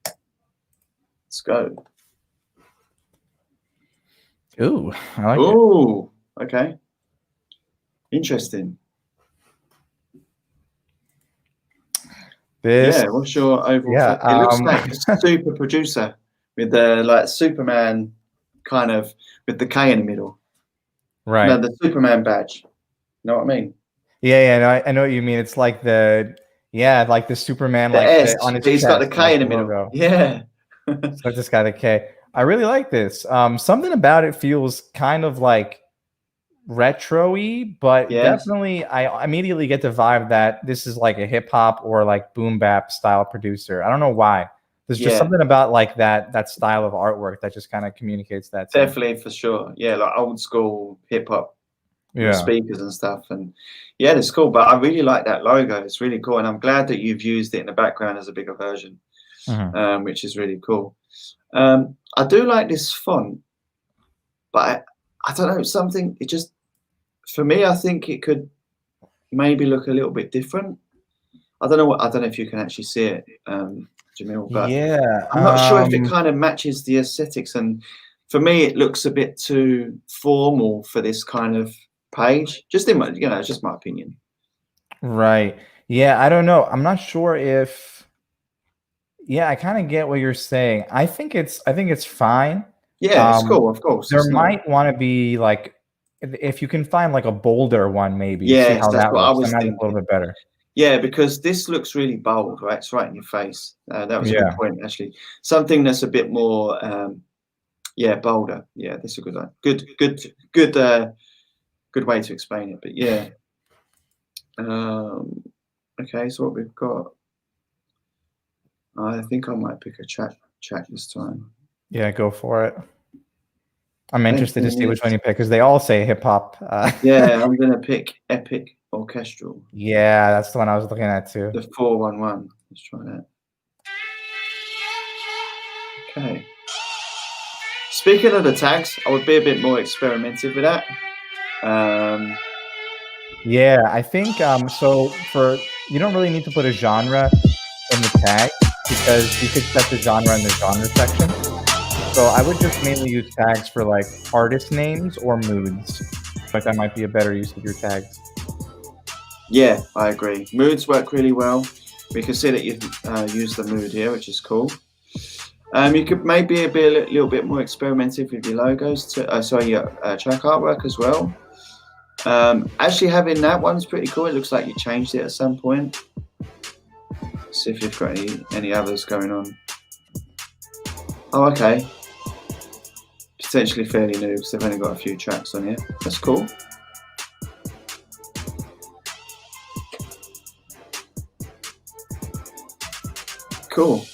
Let's go. Ooh, I like it. Ooh, okay. Interesting. Yeah, what's your overall? Yeah, it looks like a super producer with the like Superman kind of with the K in the middle. Right. No, the Superman badge. You know what I mean? Yeah, no, I know what you mean. It's like the Superman, the like S, on his he's chest, got the K like in the middle. logo. Yeah. So just got a K. I really like this. Something about it feels kind of like retro-y, but definitely I immediately get the vibe that this is like a hip hop or like boom bap style producer. I don't know why. There's just something about like that style of artwork that just kind of communicates that. Definitely, for sure. Yeah, like old school hip hop. Speakers and stuff, and yeah, it's cool. But I really like that logo. It's really cool, and I'm glad that you've used it in the background as a bigger version, which is really cool. I do like this font, but I don't know, something. It just, for me, I think it could maybe look a little bit different. I don't know if you can actually see it, Jamil, but yeah, I'm not sure if it kind of matches the aesthetics, and for me, it looks a bit too formal for this kind of page. Just in my, it's just my opinion. Right. Yeah, I don't know. I'm not sure if. Yeah, I kind of get what you're saying. I think it's fine. Yeah, it's cool, of course. There might want to be like, if you can find like a bolder one, maybe see Yes, how that's that what I looks. was That might look a thinking. little bit better. Yeah, because this looks really bold, right? It's right in your face. That was a good Yeah. point, actually. Something that's a bit more, yeah, bolder. Yeah, that's a good one. Good way to explain it. But yeah. Okay, so what we've got. I think I might pick a track this time. Yeah, go for it. I'm interested to see minutes. which one you pick because they all say hip hop. Yeah, I'm gonna pick Epic Orchestral. Yeah, that's the one I was looking at too. The 411. Let's try that. Okay. Speaking of the tags, I would be a bit more experimental with that. Yeah, I think so. You don't really need to put a genre in the tag because you could set the genre in the genre section. So I would just mainly use tags for like artist names or moods. Like that might be a better use of your tags. Yeah, I agree. Moods work really well. We can see that you've used the mood here, which is cool. You could maybe be a little bit more experimental with your logos, your track artwork as well. Actually, having that one's pretty cool. It looks like you changed it at some point. See if you've got any others going on. Oh, okay. Potentially fairly new because they've only got a few tracks on here. That's cool. Cool.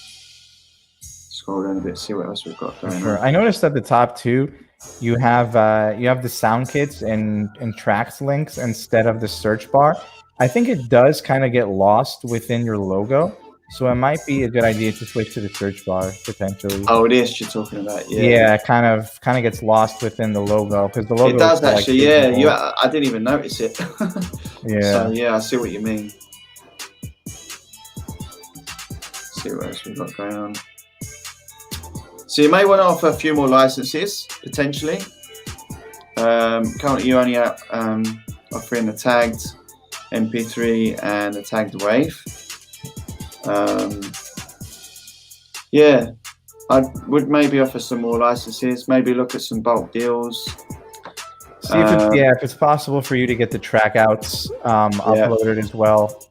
Scroll down a bit, see what else we've got going on. I noticed at the top too, you have the sound kits and tracks links instead of the search bar. I think it does kind of get lost within your logo, so it might be a good idea to switch to the search bar potentially. Oh, this you're talking about, yeah. Yeah, it kind of gets lost within the logo because the logo. It does actually, like, yeah. I didn't even notice it. Yeah. So yeah, I see what you mean. See what else we've got going on. So you may want to offer a few more licenses potentially. Currently, you're only offering the tagged MP3 and the tagged WAV. Yeah, I would maybe offer some more licenses. Maybe look at some bulk deals. See if it's possible for you to get the track outs uploaded as well.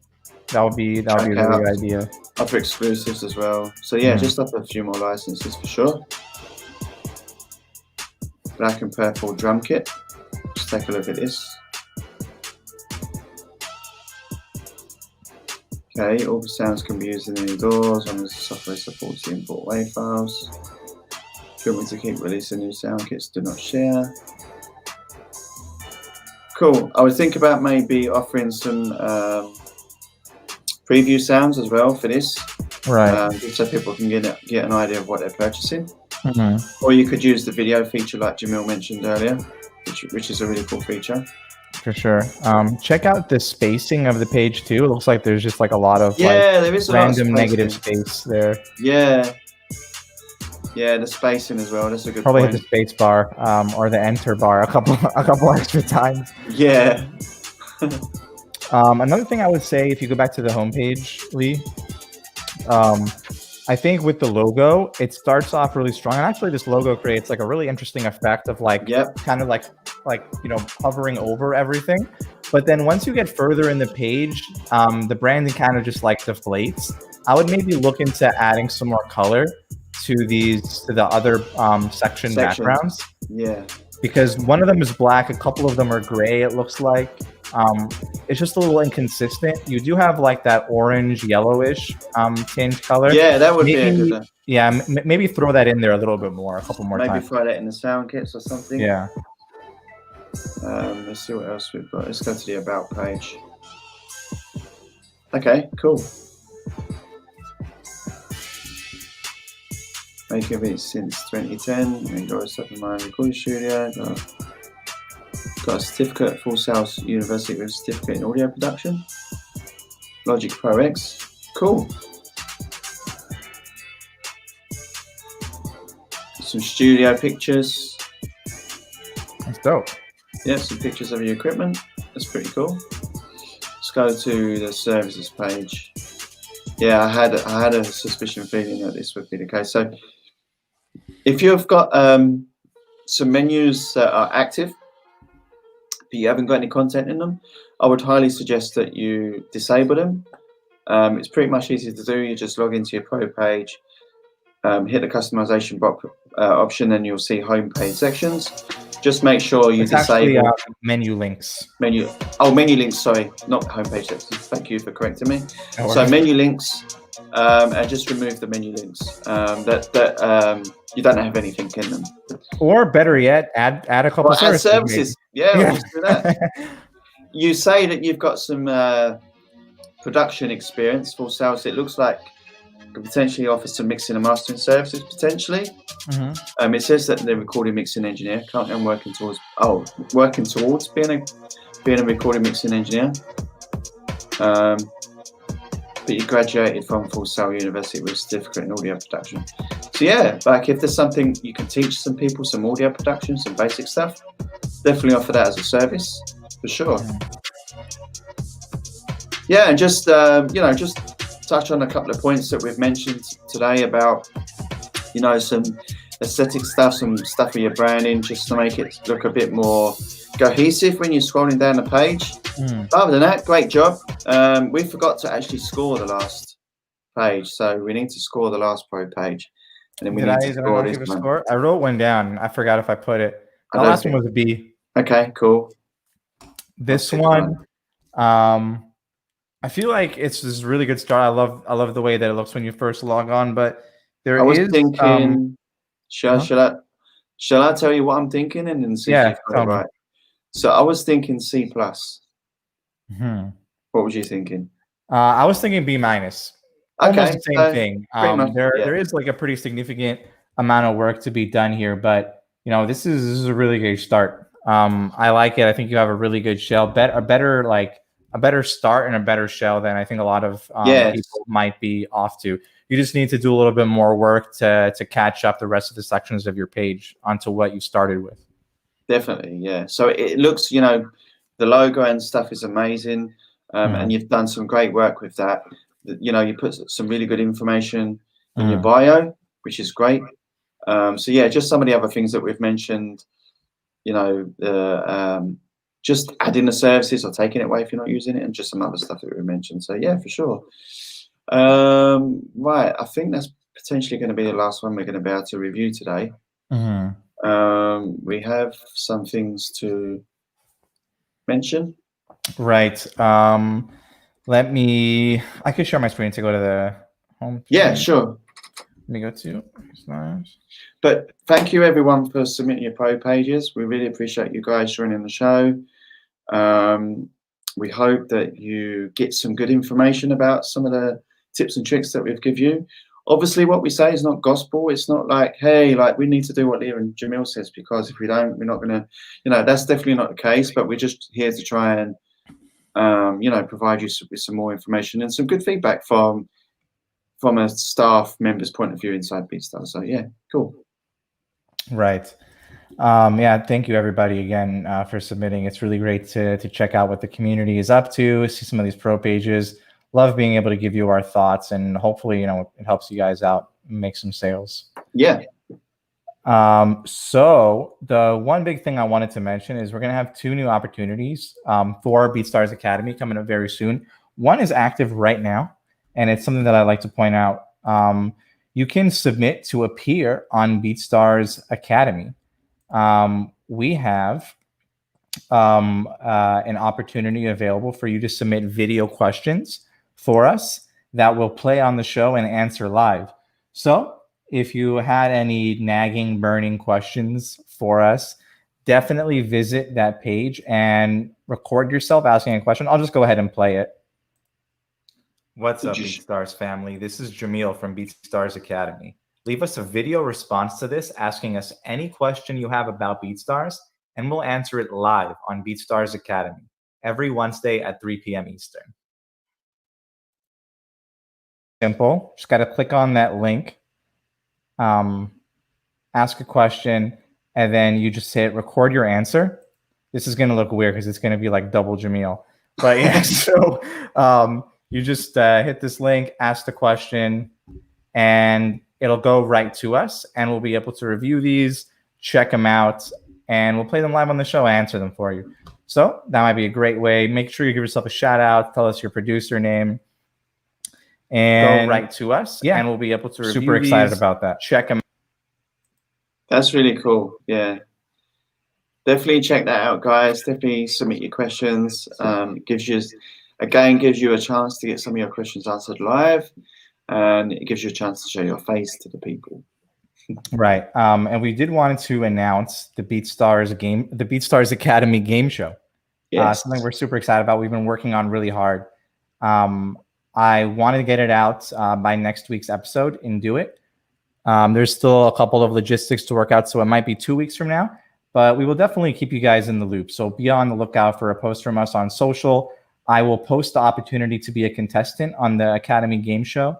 That would be a really good idea. Offer exclusives as well. So yeah, just offer a few more licenses for sure. Black and purple drum kit. Just take a look at this. Okay, all the sounds can be used in any DAWs as long as the software supports the import WAV files. If you want me to keep releasing new sound kits, do not share. Cool. I would think about maybe offering some preview sounds as well for this, right? So people can get an idea of what they're purchasing. Or you could use the video feature like Jamil mentioned earlier, which is a really cool feature. For sure. Check out the spacing of the page too. It looks like there's just like a lot of there is a random negative space there. Yeah, the spacing as well. That's a good Probably point. hit the space bar or the enter bar a couple extra times. Yeah. Another thing I would say, if you go back to the homepage, Lee, I think with the logo, it starts off really strong. And actually, this logo creates like a really interesting effect of like, kind of like hovering over everything. But then once you get further in the page, the branding kind of just like deflates. I would maybe look into adding some more color to the other sections. Backgrounds. Yeah. Because one of them is black, a couple of them are gray, it looks like. It's just a little inconsistent. You do have like that orange yellowish tinge color. Yeah, that would be a good one. Yeah, maybe throw that in there a little bit more, a couple more times. Maybe throw that in the sound kits or something. Yeah. Let's see what else we've got. Let's go to the about page. Okay, cool. Making beats since 2010. Endorsed up in my recording studio. Got a certificate, Full Sail University with a certificate in audio production. Logic Pro X. Cool. some studio pictures. That's dope. Yeah, some pictures of your equipment. That's pretty cool. Let's go to the services page. Yeah, I had a suspicion feeling that this would be the case. So if you've got some menus that are active, but you haven't got any content in them, I would highly suggest that you disable them. It's pretty much easy to do. You just log into your pro page, hit the customization option, and you'll see homepage sections. Just make sure you disable actually, menu links. menu links. Sorry, not homepage sections. Thank you for correcting me. No So worries. menu links, and just remove the menu links that you don't have anything in them. Or better yet, add a couple Add services. Yeah, Yeah. we'll just do that. You say that you've got some production experience for sales. It looks like you could potentially offer some mixing and mastering services potentially. Mm-hmm. It says that they're recording mixing engineer. Currently, I'm working towards being a recording mixing engineer. But you graduated from Full Sail University with a certificate in audio production. So yeah, like if there's something you can teach some people, some audio production, some basic stuff, definitely offer that as a service for sure. Yeah, and just just touch on a couple of points that we've mentioned today about some aesthetic stuff, some stuff for your branding, just to make it look a bit more cohesive when you're scrolling down the page. Other than that, great job. We forgot to actually score the last page, so we need to score the last pro page, and then we need to score this one. Score? I wrote one down. I forgot if I put it. The last one was a B. Okay, cool. This one, I feel like it's this really good start. I love the way that it looks when you first log on, but I was thinking, shall I tell you what I'm thinking and then see if you've got it right? So I was thinking C+. Mm-hmm. What was you thinking? I was thinking B-. Almost the same thing. There is like a pretty significant amount of work to be done here, but this is a really great start. I like it. I think you have a really good shell, a better start and a better shell than I think a lot of people might be off to. You just need to do a little bit more work to catch up the rest of the sections of your page onto what you started with. Definitely, yeah. So it looks, the logo and stuff is amazing, and you've done some great work with that. You put some really good information in your bio, which is great. So yeah, just some of the other things that we've mentioned, just adding the services or taking it away if you're not using it, and just some other stuff that we mentioned. So yeah, for sure. Right, I think that's potentially going to be the last one we're going to be able to review today. We have some things to mention. Right. I could share my screen to go to the home. Yeah, sure. Let me go to BeatStars. But thank you everyone for submitting your pro pages. We really appreciate you guys joining the show. We hope that you get some good information about some of the tips and tricks that we've given you. Obviously, what we say is not gospel. It's not like, hey, we need to do what Leah and Jamil says, because if we don't, we're not going to, that's definitely not the case. But we're just here to try and, provide you with some more information and some good feedback from a staff member's point of view inside BeatStars. So yeah, cool. Right. Yeah, thank you everybody again for submitting. It's really great to check out what the community is up to, see some of these pro pages. Love being able to give you our thoughts, and hopefully, it helps you guys out, make some sales. Yeah. So the one big thing I wanted to mention is we're going to have 2 new opportunities for BeatStars Academy coming up very soon. One is active right now, and it's something that I'd like to point out. You can submit to appear on BeatStars Academy. We have an opportunity available for you to submit video questions for us that will play on the show and answer live. So if you had any nagging, burning questions for us, definitely visit that page and record yourself asking a question. I'll just go ahead and play it. What's up, BeatStars family? This is Jamil from BeatStars Academy. Leave us a video response to this, asking us any question you have about BeatStars, and we'll answer it live on BeatStars Academy every Wednesday at 3 p.m. Eastern. Simple. Just got to click on that link. ask a question, and then you just hit record your answer. This is going to look weird because it's going to be like double Jamil. But yeah, so you just hit this link, ask the question, and it'll go right to us, and we'll be able to review these, check them out, and we'll play them live on the show, answer them for you. So that might be a great way. Make sure you give yourself a shout out, tell us your producer name, and go right to us. Yeah, and we'll be able to review super excited about that. Check them. That's really cool. Yeah. Definitely check that out, guys. Definitely submit your questions. Gives you a chance to get some of your questions answered live, and it gives you a chance to show your face to the people. Right. And we did want to announce the BeatStars Academy game show. Yes. Something we're super excited about. We've been working on really hard. I wanted to get it out by next week's episode and do it. There's still a couple of logistics to work out, so it might be 2 weeks from now. But we will definitely keep you guys in the loop. So be on the lookout for a post from us on social. I will post the opportunity to be a contestant on the Academy game show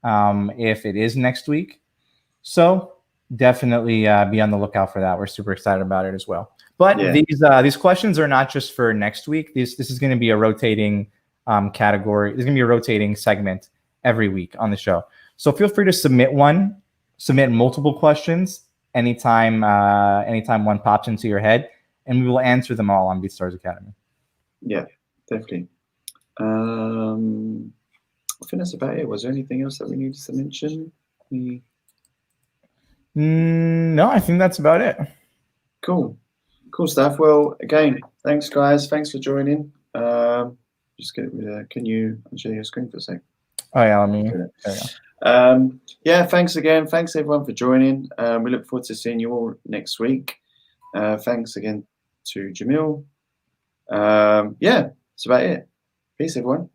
if it is next week. So definitely be on the lookout for that. We're super excited about it as well. But these questions are not just for next week. This is going to be a rotating category. There's going to be a rotating segment every week on the show. So feel free to submit multiple questions anytime one pops into your head, and we will answer them all on BeatStars Academy. Yeah, definitely. I think that's about it. Was there anything else that we needed to mention? No, I think that's about it. Cool stuff. Well, again, thanks guys. Thanks for joining. Just get can you share your screen for a sec? Oh yeah, let me. Yeah, thanks again. Thanks everyone for joining. We look forward to seeing you all next week. Thanks again to Jamil. Yeah, that's about it. Peace, everyone.